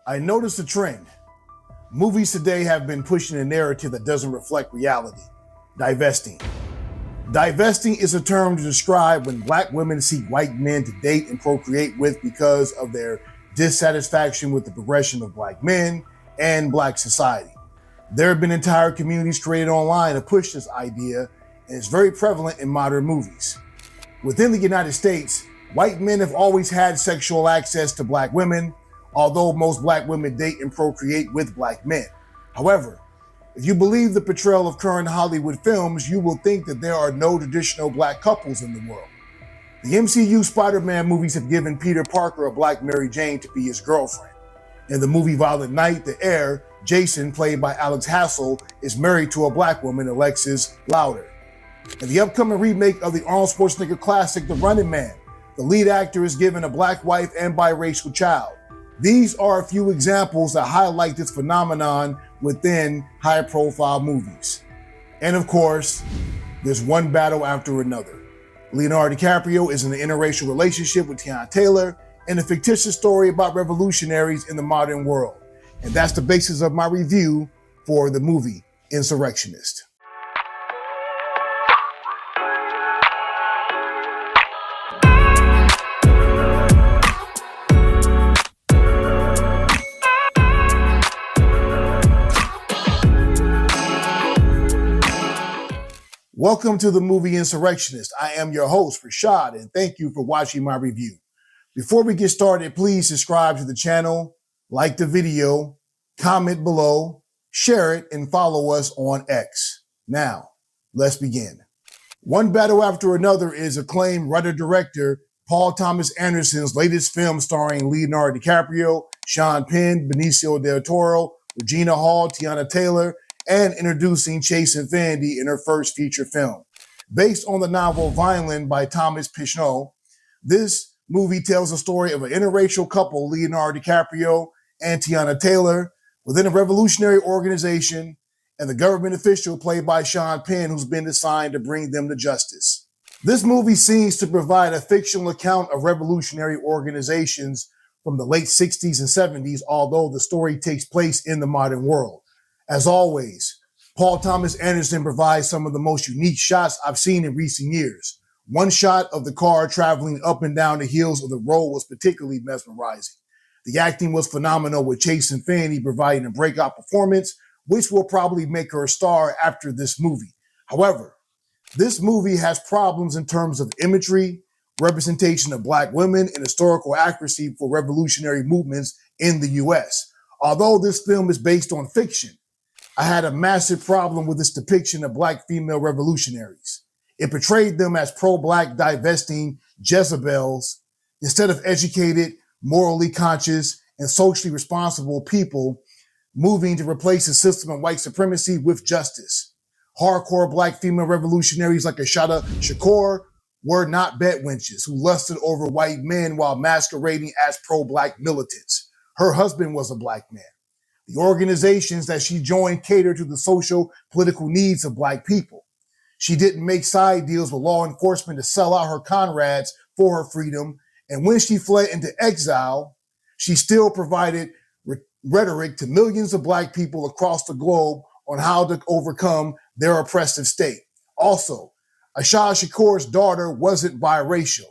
I noticed a trend. Movies today have been pushing a narrative that doesn't reflect reality. Divesting. Divesting is a term to describe when black women seek white men to date and procreate with because of their dissatisfaction with the progression of black men and black society. There have been entire communities created online to push this idea, and it's very prevalent in modern movies. Within the United States, white men have always had sexual access to black women, although most black women date and procreate with black men. However, if you believe the portrayal of current Hollywood films, you will think that there are no traditional black couples in the world. The MCU Spider-Man movies have given Peter Parker a black Mary Jane to be his girlfriend. In the movie Violent Night, the heir, Jason, played by Alex Hassel, is married to a black woman, Alexis Louder. In the upcoming remake of the Arnold Schwarzenegger classic, The Running Man, the lead actor is given a black wife and biracial child. These are a few examples that highlight this phenomenon within high-profile movies. And of course, there's one battle after another. Leonardo DiCaprio is in an interracial relationship with Teyana Taylor in a fictitious story about revolutionaries in the modern world. And that's the basis of my review for the movie Insurrectionist. Welcome to the Movie Insurrectionist. I am your host, Rashad, and thank you for watching my review. Before we get started, please subscribe to the channel, like the video, comment below, share it, and follow us on X. Now, let's begin. One battle after another is acclaimed writer-director Paul Thomas Anderson's latest film starring Leonardo DiCaprio, Sean Penn, Benicio del Toro, Regina Hall, Teyana Taylor, and introducing Chase Infinity in her first feature film. Based on the novel Violent by Thomas Pynchon, this movie tells the story of an interracial couple, Leonardo DiCaprio and Teyana Taylor, within a revolutionary organization and the government official played by Sean Penn, who's been assigned to bring them to justice. This movie seems to provide a fictional account of revolutionary organizations from the late 60s and 70s, although the story takes place in the modern world. As always, Paul Thomas Anderson provides some of the most unique shots I've seen in recent years. One shot of the car traveling up and down the hills of the road was particularly mesmerizing. The acting was phenomenal, with Chase Infinity providing a breakout performance, which will probably make her a star after this movie. However, this movie has problems in terms of imagery, representation of black women, and historical accuracy for revolutionary movements in the US. Although this film is based on fiction, I had a massive problem with this depiction of black female revolutionaries. It portrayed them as pro-black divesting Jezebels instead of educated, morally conscious, and socially responsible people moving to replace the system of white supremacy with justice. Hardcore black female revolutionaries like Assata Shakur were not bedwenches who lusted over white men while masquerading as pro-black militants. Her husband was a black man. The organizations that she joined catered to the social, political needs of black people. She didn't make side deals with law enforcement to sell out her comrades for her freedom. And when she fled into exile, she still provided rhetoric to millions of black people across the globe on how to overcome their oppressive state. Also, Assata Shakur's daughter wasn't biracial.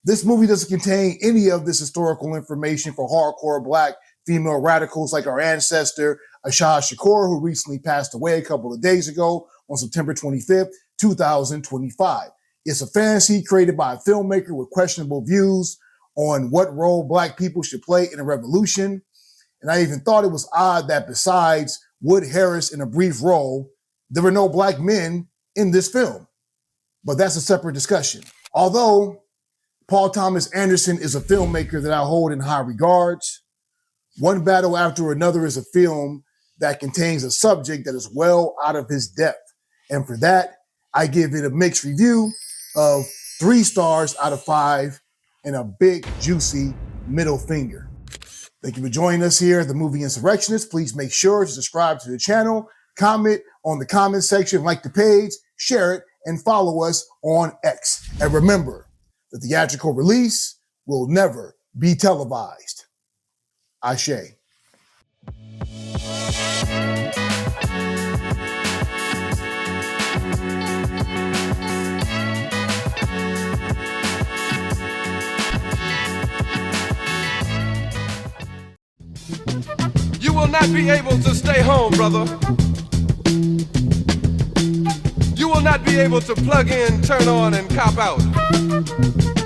This movie doesn't contain any of this historical information for hardcore black female radicals like our ancestor, Assata Shakur, who recently passed away a couple of days ago on September 25th, 2025. It's a fantasy created by a filmmaker with questionable views on what role black people should play in a revolution. And I even thought it was odd that besides Wood Harris in a brief role, there were no black men in this film. But that's a separate discussion. Although Paul Thomas Anderson is a filmmaker that I hold in high regards, One Battle After Another is a film that contains a subject that is well out of his depth. And for that, I give it a mixed review of 3 stars out of 5 and a big, juicy middle finger. Thank you for joining us here at the Movie Insurrectionist. Please make sure to subscribe to the channel, comment on the comment section, like the page, share it, and follow us on X. And remember, the theatrical release will never be televised. Ashe. will not be able to stay home, brother. You will not be able to plug in, turn on, and cop out.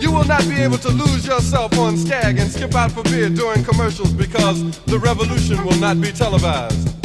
You will not be able to lose yourself on Skag and skip out for beer during commercials because the revolution will not be televised.